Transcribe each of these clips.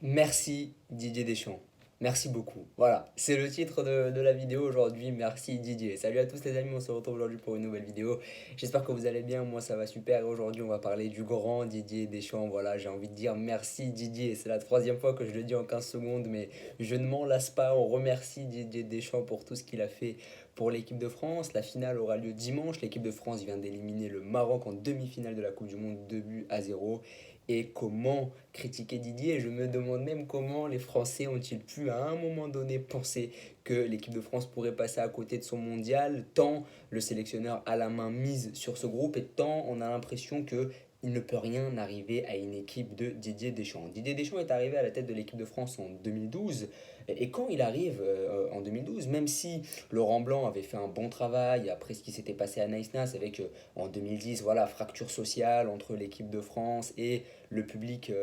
Merci Didier Deschamps. Merci beaucoup. Voilà, c'est le titre de la vidéo aujourd'hui. Merci Didier. Salut à tous les amis, on se retrouve aujourd'hui pour une nouvelle vidéo. J'espère que vous allez bien, moi ça va super. Et aujourd'hui on va parler du grand Didier Deschamps. Voilà, j'ai envie de dire merci Didier. C'est la troisième fois que je le dis en 15 secondes, mais je ne m'en lasse pas. On remercie Didier Deschamps pour tout ce qu'il a fait pour l'équipe de France. La finale aura lieu dimanche. L'équipe de France vient d'éliminer le Maroc en demi-finale de la Coupe du Monde, 2 buts à 0. Et comment critiquer Didier? Je me demande même comment les Français ont-ils pu à un moment donné penser que l'équipe de France pourrait passer à côté de son mondial, tant le sélectionneur a la main mise sur ce groupe et tant on a l'impression que il ne peut rien arriver à une équipe de Didier Deschamps. Didier Deschamps est arrivé à la tête de l'équipe de France en 2012 et quand il arrive en 2012, même si Laurent Blanc avait fait un bon travail après ce qui s'était passé à Nice-Nas avec en 2010 voilà fracture sociale entre l'équipe de France et le public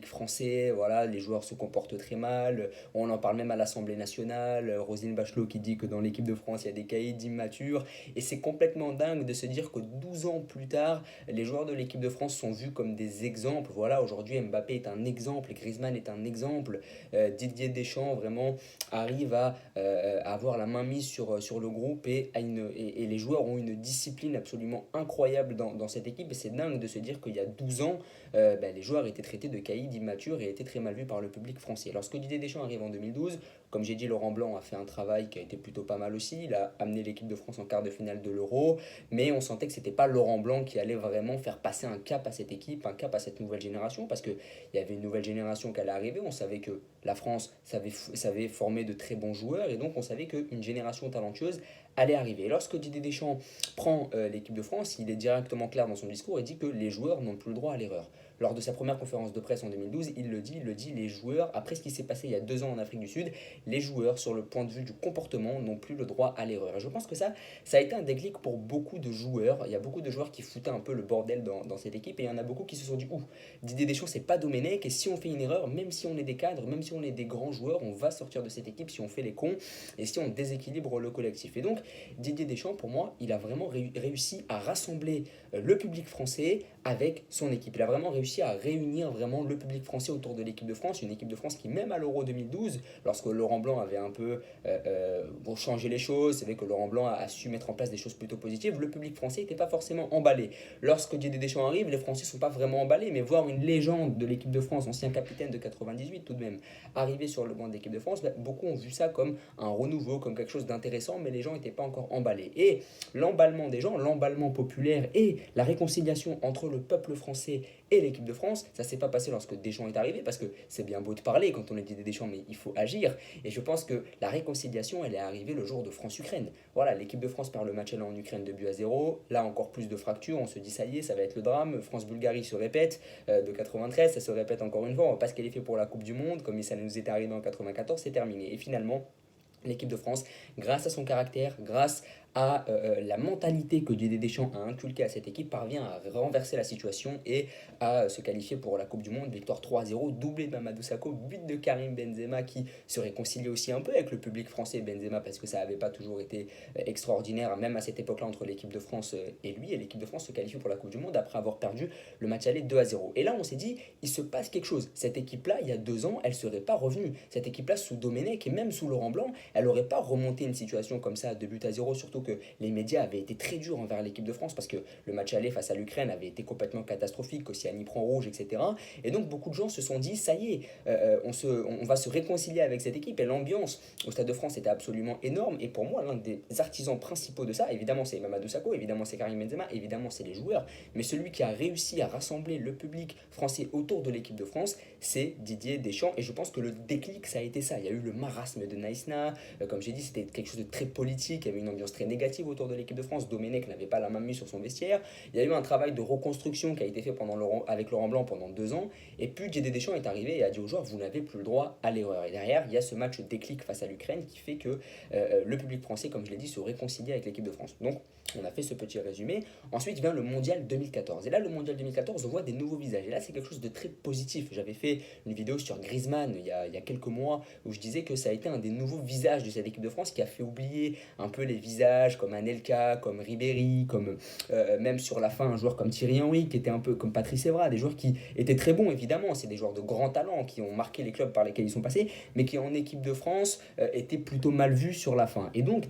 français, voilà, les joueurs se comportent très mal, on en parle même à l'Assemblée nationale, Roselyne Bachelot qui dit que dans l'équipe de France il y a des caïds immatures, et c'est complètement dingue de se dire que 12 ans plus tard, les joueurs de l'équipe de France sont vus comme des exemples, voilà, aujourd'hui Mbappé est un exemple, Griezmann est un exemple, Didier Deschamps vraiment arrive à avoir la main mise sur le groupe et les joueurs ont une discipline absolument incroyable dans cette équipe, et c'est dingue de se dire qu'il y a 12 ans, les joueurs étaient traités de caïds immatures et étaient très mal vus par le public français. Lorsque Didier Deschamps arrive en 2012, comme j'ai dit, Laurent Blanc a fait un travail qui a été plutôt pas mal aussi. Il a amené l'équipe de France en quart de finale de l'Euro, mais on sentait que c'était pas Laurent Blanc qui allait vraiment faire passer un cap à cette équipe, un cap à cette nouvelle génération, parce qu'il y avait une nouvelle génération qui allait arriver. On savait que la France savait former de très bons joueurs, et donc on savait qu'une génération talentueuse allait arriver. Et lorsque Didier Deschamps prend l'équipe de France, il est directement clair dans son discours et dit que les joueurs n'ont plus le droit à l'erreur. Lors de sa première conférence de presse en 2012, il le dit, les joueurs, après ce qui s'est passé il y a 2 ans en Afrique du Sud, les joueurs, sur le point de vue du comportement, n'ont plus le droit à l'erreur. Et je pense que ça a été un déclic pour beaucoup de joueurs. Il y a beaucoup de joueurs qui foutaient un peu le bordel dans cette équipe, et il y en a beaucoup qui se sont dit, ouh, Didier Deschamps, c'est pas Domenech, et si on fait une erreur, même si on est des cadres, même si on est des grands joueurs, on va sortir de cette équipe si on fait les cons, et si on déséquilibre le collectif. Et donc, Didier Deschamps, pour moi, il a vraiment réussi à rassembler le public français avec son équipe. Il a vraiment réussi à réunir vraiment le public français autour de l'équipe de France, une équipe de France qui, même à l'Euro 2012, lorsque Laurent Blanc avait un peu changé les choses, c'est vrai que Laurent Blanc a su mettre en place des choses plutôt positives, le public français n'était pas forcément emballé. Lorsque Didier Deschamps arrive, les Français ne sont pas vraiment emballés, mais voir une légende de l'équipe de France, ancien capitaine de 98 tout de même, arriver sur le banc de l'équipe de France, beaucoup ont vu ça comme un renouveau, comme quelque chose d'intéressant, mais les gens n'étaient pas encore emballés. Et l'emballement des gens, l'emballement populaire et la réconciliation entre le peuple français et l'équipe de France, ça s'est pas passé lorsque Deschamps est arrivé, parce que c'est bien beau de parler quand on est dit Deschamps, mais il faut agir. Et je pense que la réconciliation, elle est arrivée le jour de France-Ukraine. Voilà, l'équipe de France perd le match en Ukraine 2 buts à 0. Là, encore plus de fractures. On se dit, ça y est, ça va être le drame. France-Bulgarie se répète de 93, ça se répète encore une fois. On va pas se qualifier pour la Coupe du Monde, comme ça nous était arrivé en 94, c'est terminé. Et finalement, l'équipe de France, grâce à son caractère, grâce à la mentalité que Didier Deschamps a inculquée à cette équipe, parvient à renverser la situation et à se qualifier pour la Coupe du Monde. Victoire 3-0, doublé de Mamadou Sakho, but de Karim Benzema qui se réconcilie aussi un peu avec le public français. Benzema, parce que ça n'avait pas toujours été extraordinaire, même à cette époque-là, entre l'équipe de France et lui. Et l'équipe de France se qualifie pour la Coupe du Monde après avoir perdu le match aller 2-0. Et là, on s'est dit, il se passe quelque chose. Cette équipe-là, il y a 2 ans, elle ne serait pas revenue. Cette équipe-là, sous Domenech et même sous Laurent Blanc, elle n'aurait pas remonté une situation comme ça, 2 buts à 0, surtout que les médias avaient été très durs envers l'équipe de France parce que le match aller face à l'Ukraine avait été complètement catastrophique, Koscielny prend rouge, etc. Et donc beaucoup de gens se sont dit, ça y est, on va se réconcilier avec cette équipe, et l'ambiance au Stade de France était absolument énorme. Et pour moi, l'un des artisans principaux de ça, évidemment c'est Mamadou Sakho, évidemment c'est Karim Benzema, évidemment c'est les joueurs, mais celui qui a réussi à rassembler le public français autour de l'équipe de France, c'est Didier Deschamps. Et je pense que le déclic, ça a été ça. Il y a eu le marasme de Naïsna, comme j'ai dit, c'était quelque chose de très politique, il y avait une ambiance très négative autour de l'équipe de France. Domenech n'avait pas la main mise sur son vestiaire. Il y a eu un travail de reconstruction qui a été fait avec Laurent Blanc pendant 2 ans. Et puis Didier Deschamps est arrivé et a dit aux joueurs, vous n'avez plus le droit à l'erreur. Et derrière, il y a ce match déclic face à l'Ukraine qui fait que le public français, comme je l'ai dit, se réconcilie avec l'équipe de France. Donc on a fait ce petit résumé. Ensuite vient le mondial 2014. Et là, le mondial 2014, on voit des nouveaux visages. Et là, c'est quelque chose de très positif. J'avais fait une vidéo sur Griezmann il y a quelques mois où je disais que ça a été un des nouveaux visages de cette équipe de France qui a fait oublier un peu les visages l'âge, comme Anelka, comme Ribéry, comme même sur la fin un joueur comme Thierry Henry, qui était un peu comme Patrice Evra, des joueurs qui étaient très bons évidemment, c'est des joueurs de grand talent qui ont marqué les clubs par lesquels ils sont passés, mais qui en équipe de France étaient plutôt mal vus sur la fin. Et donc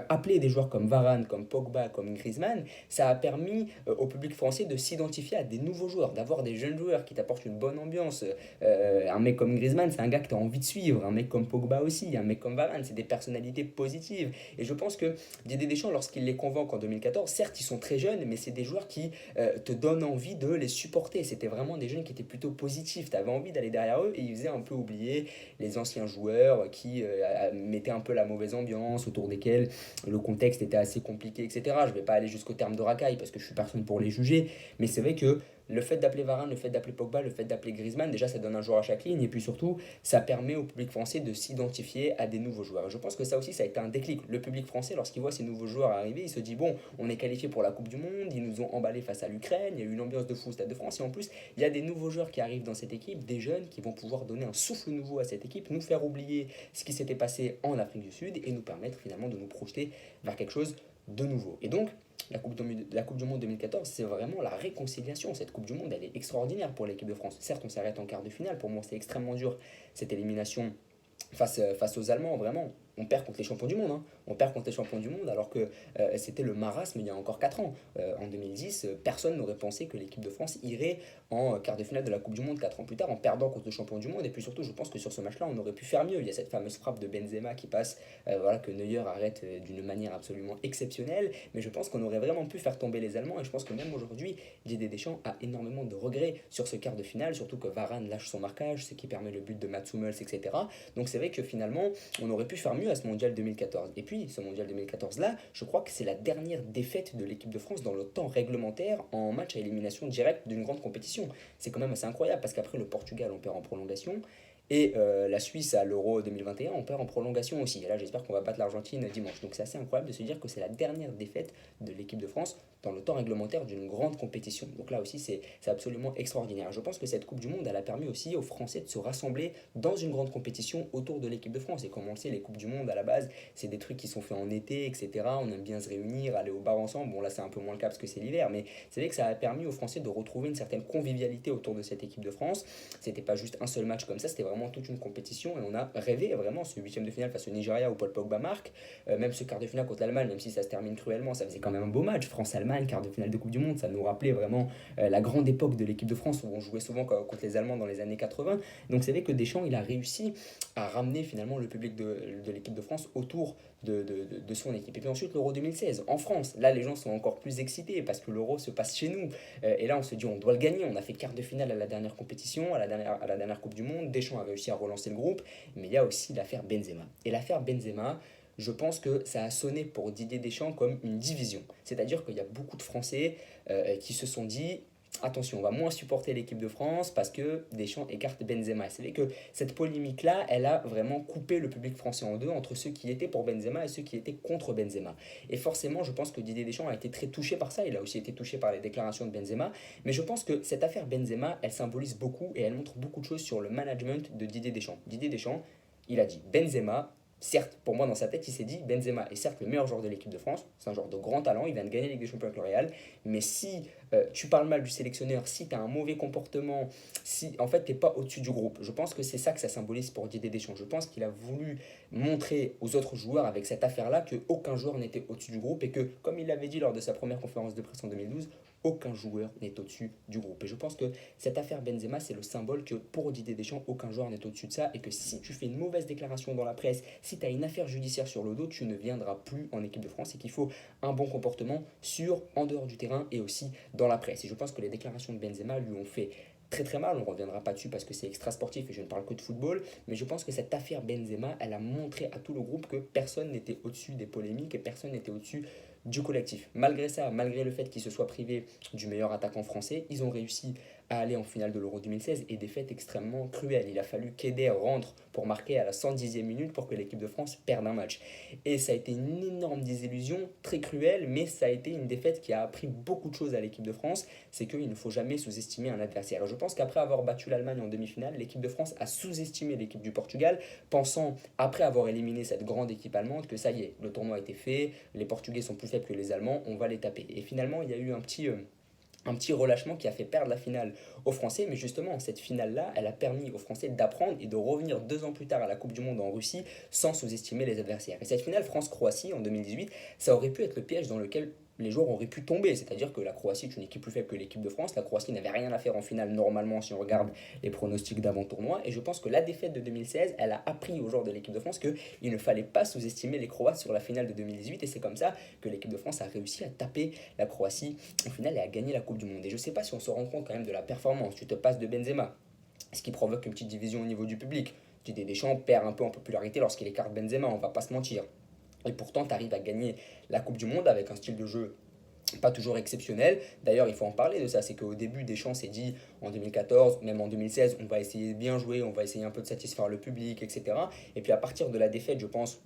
appeler des joueurs comme Varane, comme Pogba, comme Griezmann, ça a permis au public français de s'identifier à des nouveaux joueurs, d'avoir des jeunes joueurs qui t'apportent une bonne ambiance. Un mec comme Griezmann, c'est un gars que tu as envie de suivre. Un mec comme Pogba aussi, un mec comme Varane, c'est des personnalités positives. Et je pense que Didier Deschamps, lorsqu'il les convoque en 2014, certes, ils sont très jeunes, mais c'est des joueurs qui te donnent envie de les supporter. C'était vraiment des jeunes qui étaient plutôt positifs. Tu avais envie d'aller derrière eux et ils faisaient un peu oublier les anciens joueurs qui mettaient un peu la mauvaise ambiance autour desquels le contexte était assez compliqué, etc. Je ne vais pas aller jusqu'au terme de racaille parce que je suis personne pour les juger, mais c'est vrai que le fait d'appeler Varane, le fait d'appeler Pogba, le fait d'appeler Griezmann, déjà ça donne un joueur à chaque ligne et puis surtout ça permet au public français de s'identifier à des nouveaux joueurs. Je pense que ça aussi ça a été un déclic. Le public français lorsqu'il voit ces nouveaux joueurs arriver, il se dit bon, on est qualifié pour la Coupe du Monde, ils nous ont emballés face à l'Ukraine, il y a eu une ambiance de fou au Stade de France et en plus il y a des nouveaux joueurs qui arrivent dans cette équipe, des jeunes qui vont pouvoir donner un souffle nouveau à cette équipe, nous faire oublier ce qui s'était passé en Afrique du Sud et nous permettre finalement de nous projeter vers quelque chose de nouveau. Et donc, la coupe du Monde 2014, c'est vraiment la réconciliation. Cette Coupe du Monde, elle est extraordinaire pour l'équipe de France. Certes, on s'arrête en quart de finale. Pour moi, c'est extrêmement dur, cette élimination face aux Allemands, vraiment. On perd contre les champions du monde. Hein. On perd contre les champions du monde alors que c'était le marasme il y a encore 4 ans. En 2010, personne n'aurait pensé que l'équipe de France irait en quart de finale de la Coupe du Monde 4 ans plus tard en perdant contre le champion du monde. Et puis surtout, je pense que sur ce match-là, on aurait pu faire mieux. Il y a cette fameuse frappe de Benzema qui passe, voilà, que Neuer arrête d'une manière absolument exceptionnelle. Mais je pense qu'on aurait vraiment pu faire tomber les Allemands. Et je pense que même aujourd'hui, Didier Deschamps a énormément de regrets sur ce quart de finale, surtout que Varane lâche son marquage, ce qui permet le but de Mats Hummels, etc. Donc c'est vrai que finalement, on aurait pu faire mieux à ce mondial 2014. Et puis, ce mondial 2014-là, je crois que c'est la dernière défaite de l'équipe de France dans le temps réglementaire en match à élimination directe d'une grande compétition. C'est quand même assez incroyable parce qu'après, le Portugal, on perd en prolongation. Et la Suisse à l'Euro 2021, on perd en prolongation aussi. Et là, j'espère qu'on va battre l'Argentine dimanche. Donc c'est assez incroyable de se dire que c'est la dernière défaite de l'équipe de France dans le temps réglementaire d'une grande compétition. Donc là aussi, c'est absolument extraordinaire. Je pense que cette Coupe du Monde, elle a permis aussi aux Français de se rassembler dans une grande compétition autour de l'équipe de France. Et comme on le sait, les Coupes du Monde, à la base, c'est des trucs qui sont faits en été, etc. On aime bien se réunir, aller au bar ensemble. Bon, là, c'est un peu moins le cas parce que c'est l'hiver. Mais c'est vrai que ça a permis aux Français de retrouver une certaine convivialité autour de cette équipe de France. C'était pas juste un seul match comme ça, c'était vraiment toute une compétition et on a rêvé vraiment ce huitième de finale face au Nigeria où Paul Pogba marque, même ce quart de finale contre l'Allemagne, même si ça se termine cruellement, ça faisait quand même un beau match. France-Allemagne, quart de finale de Coupe du Monde, ça nous rappelait vraiment la grande époque de l'équipe de France où on jouait souvent contre les Allemands dans les années 80. Donc c'est vrai que Deschamps, il a réussi à ramener finalement le public de l'équipe de France autour de son équipe. Et puis ensuite l'Euro 2016 en France, là les gens sont encore plus excités parce que l'Euro se passe chez nous. Et là on se dit on doit le gagner, on a fait quart de finale à la dernière compétition, à la dernière Coupe du Monde, Deschamps a réussi à relancer le groupe, mais il y a aussi l'affaire Benzema. Et l'affaire Benzema, je pense que ça a sonné pour Didier Deschamps comme une division. C'est-à-dire qu'il y a beaucoup de Français qui se sont dit attention, on va moins supporter l'équipe de France parce que Deschamps écarte Benzema. C'est vrai que cette polémique-là, elle a vraiment coupé le public français en deux entre ceux qui étaient pour Benzema et ceux qui étaient contre Benzema. Et forcément, je pense que Didier Deschamps a été très touché par ça. Il a aussi été touché par les déclarations de Benzema. Mais je pense que cette affaire Benzema, elle symbolise beaucoup et elle montre beaucoup de choses sur le management de Didier Deschamps. Didier Deschamps, il a dit Benzema. Certes, pour moi, dans sa tête, il s'est dit Benzema est certes le meilleur joueur de l'équipe de France, c'est un joueur de grand talent, il vient de gagner la Ligue des Champions avec le Real, mais si tu parles mal du sélectionneur, si tu as un mauvais comportement, si en fait tu n'es pas au-dessus du groupe, je pense que c'est ça que ça symbolise pour Didier Deschamps. Je pense qu'il a voulu montrer aux autres joueurs avec cette affaire-là qu'aucun joueur n'était au-dessus du groupe et que, comme il l'avait dit lors de sa première conférence de presse en 2012, aucun joueur n'est au-dessus du groupe. Et je pense que cette affaire Benzema, c'est le symbole que pour Didier Deschamps, aucun joueur n'est au-dessus de ça et que si tu fais une mauvaise déclaration dans la presse, si tu as une affaire judiciaire sur le dos, tu ne viendras plus en équipe de France et qu'il faut un bon comportement en dehors du terrain et aussi dans la presse. Et je pense que les déclarations de Benzema lui ont fait très très mal, on ne reviendra pas dessus parce que c'est extra sportif et je ne parle que de football, mais je pense que cette affaire Benzema, elle a montré à tout le groupe que personne n'était au-dessus des polémiques et personne n'était au-dessus du collectif. Malgré ça, malgré le fait qu'ils se soient privés du meilleur attaquant français, ils ont réussi à aller en finale de l'Euro 2016 et défaite extrêmement cruelle. Il a fallu qu'Eder rentre pour marquer à la 110e minute pour que l'équipe de France perde un match. Et ça a été une énorme désillusion, très cruelle, mais ça a été une défaite qui a appris beaucoup de choses à l'équipe de France. C'est qu'il ne faut jamais sous-estimer un adversaire. Et je pense qu'après avoir battu l'Allemagne en demi-finale, l'équipe de France a sous-estimé l'équipe du Portugal, pensant, après avoir éliminé cette grande équipe allemande, que ça y est, le tournoi a été fait, les Portugais sont plus faibles que les Allemands, on va les taper. Et finalement, il y a eu un petit relâchement qui a fait perdre la finale aux Français, mais justement, cette finale-là, elle a permis aux Français d'apprendre et de revenir 2 ans plus tard à la Coupe du Monde en Russie sans sous-estimer les adversaires. Et cette finale France-Croatie en 2018, ça aurait pu être le piège dans lequel les joueurs auraient pu tomber, c'est-à-dire que la Croatie est une équipe plus faible que l'équipe de France, la Croatie n'avait rien à faire en finale normalement si on regarde les pronostics d'avant-tournoi, et je pense que la défaite de 2016, elle a appris aux joueurs de l'équipe de France qu'il ne fallait pas sous-estimer les Croates sur la finale de 2018, et c'est comme ça que l'équipe de France a réussi à taper la Croatie en finale et à gagner la Coupe du Monde. Et je sais pas si on se rend compte quand même de la performance, tu te passes de Benzema, ce qui provoque une petite division au niveau du public. Didier Deschamps perd un peu en popularité lorsqu'il écarte Benzema, on va pas se mentir. Et pourtant, tu arrives à gagner la Coupe du Monde avec un style de jeu pas toujours exceptionnel. D'ailleurs, il faut en parler de ça, c'est qu'au début, Deschamps s'est dit en 2014, même en 2016, on va essayer de bien jouer, on va essayer un peu de satisfaire le public, etc. Et puis à partir de la défaite, je pense,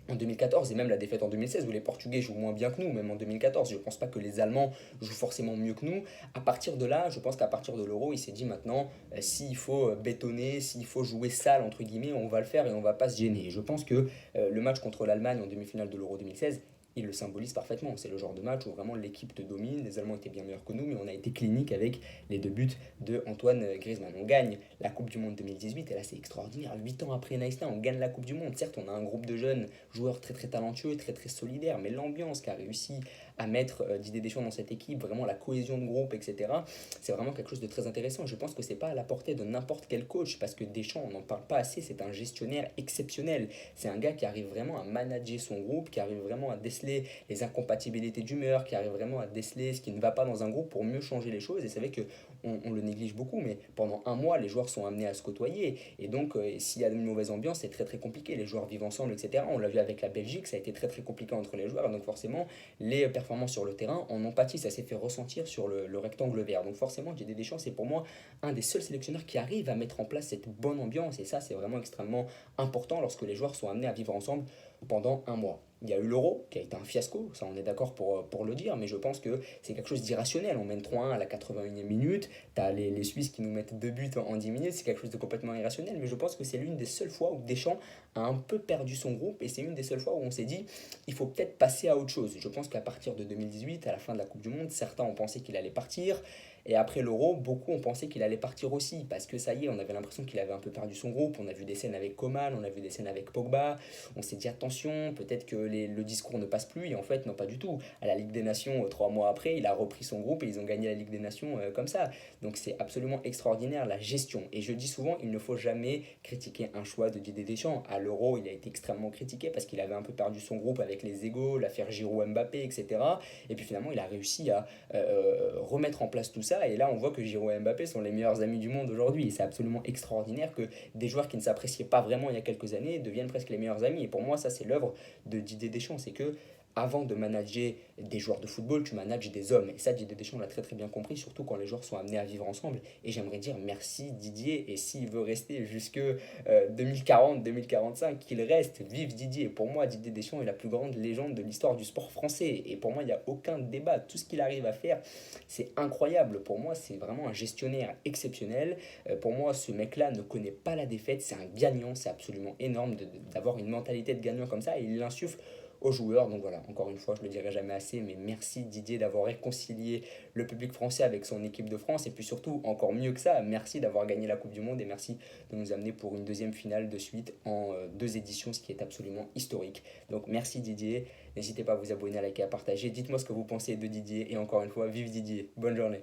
en 2014 et même la défaite en 2016 où les Portugais jouent moins bien que nous, même en 2014, je ne pense pas que les Allemands jouent forcément mieux que nous. À partir de là, je pense qu'à partir de l'Euro, il s'est dit maintenant, s'il faut bétonner, s'il faut jouer sale, entre guillemets, on va le faire et on ne va pas se gêner. Et je pense que le match contre l'Allemagne en demi-finale de l'Euro 2016, il le symbolise parfaitement. C'est le genre de match où vraiment l'équipe te domine. Les Allemands étaient bien meilleurs que nous, mais on a été clinique avec les 2 buts de Antoine Griezmann. On gagne la Coupe du Monde 2018 et là c'est extraordinaire. 8 ans après Nice, on gagne la Coupe du Monde. Certes, on a un groupe de jeunes joueurs très très talentueux, très très solidaires, mais l'ambiance qu'a réussi à mettre Didier Deschamps dans cette équipe, vraiment la cohésion de groupe, etc., c'est vraiment quelque chose de très intéressant. Je pense que c'est pas à la portée de n'importe quel coach parce que Deschamps, on n'en parle pas assez, c'est un gestionnaire exceptionnel. C'est un gars qui arrive vraiment à manager son groupe, qui arrive vraiment à déceler les incompatibilités d'humeur, qui arrive vraiment à déceler ce qui ne va pas dans un groupe pour mieux changer les choses. Et c'est vrai que on le néglige beaucoup, mais pendant un mois, les joueurs sont amenés à se côtoyer. Et donc, s'il y a une mauvaise ambiance, c'est très très compliqué. Les joueurs vivent ensemble, etc. On l'a vu avec la Belgique, ça a été très très compliqué entre les joueurs. Donc forcément, les performances sur le terrain en ont pâti. Ça s'est fait ressentir sur le rectangle vert. Donc forcément, Didier Deschamps, c'est pour moi un des seuls sélectionneurs qui arrive à mettre en place cette bonne ambiance. Et ça, c'est vraiment extrêmement important lorsque les joueurs sont amenés à vivre ensemble pendant un mois. Il y a eu l'Euro qui a été un fiasco, ça on est d'accord pour le dire, mais je pense que c'est quelque chose d'irrationnel. On mène 3-1 à la 81e minute, tu as les Suisses qui nous mettent 2 buts en 10 minutes, c'est quelque chose de complètement irrationnel, mais je pense que c'est l'une des seules fois où Deschamps a un peu perdu son groupe et c'est une des seules fois où on s'est dit il faut peut-être passer à autre chose. Je pense qu'à partir de 2018, à la fin de la Coupe du Monde, certains ont pensé qu'il allait partir. Et après l'Euro, beaucoup ont pensé qu'il allait partir aussi, parce que ça y est, on avait l'impression qu'il avait un peu perdu son groupe. On a vu des scènes avec Coman, on a vu des scènes avec Pogba. On s'est dit attention, peut-être que le discours ne passe plus. Et en fait, non, pas du tout. À la Ligue des Nations, 3 mois après, il a repris son groupe et ils ont gagné la Ligue des Nations comme ça. Donc c'est absolument extraordinaire la gestion. Et je dis souvent, il ne faut jamais critiquer un choix de Didier Deschamps. À l'Euro, il a été extrêmement critiqué parce qu'il avait un peu perdu son groupe avec les égos, l'affaire Giroud-Mbappé, etc. Et puis finalement, il a réussi à remettre en place tout ça. Et là, on voit que Giroud et Mbappé sont les meilleurs amis du monde aujourd'hui. Et c'est absolument extraordinaire que des joueurs qui ne s'appréciaient pas vraiment il y a quelques années deviennent presque les meilleurs amis. Et pour moi, ça, c'est l'œuvre de Didier Deschamps. C'est que avant de manager des joueurs de football, tu manages des hommes. Et ça, Didier Deschamps l'a très très bien compris, surtout quand les joueurs sont amenés à vivre ensemble. Et j'aimerais dire merci Didier. Et s'il veut rester jusque 2040-2045, qu'il reste. Vive Didier. Pour moi, Didier Deschamps est la plus grande légende de l'histoire du sport français. Et pour moi, il n'y a aucun débat. Tout ce qu'il arrive à faire, c'est incroyable. Pour moi, c'est vraiment un gestionnaire exceptionnel. Pour moi, ce mec-là ne connaît pas la défaite. C'est un gagnant. C'est absolument énorme d'avoir une mentalité de gagnant comme ça. Et il l'insuffle aux joueurs. Donc voilà, encore une fois, je le dirai jamais assez, mais merci Didier d'avoir réconcilié le public français avec son équipe de France. Et puis surtout, encore mieux que ça, merci d'avoir gagné la Coupe du Monde et merci de nous amener pour une deuxième finale de suite en 2 éditions, ce qui est absolument historique. Donc merci Didier, n'hésitez pas à vous abonner, à liker, à partager. Dites-moi ce que vous pensez de Didier et encore une fois, vive Didier, bonne journée.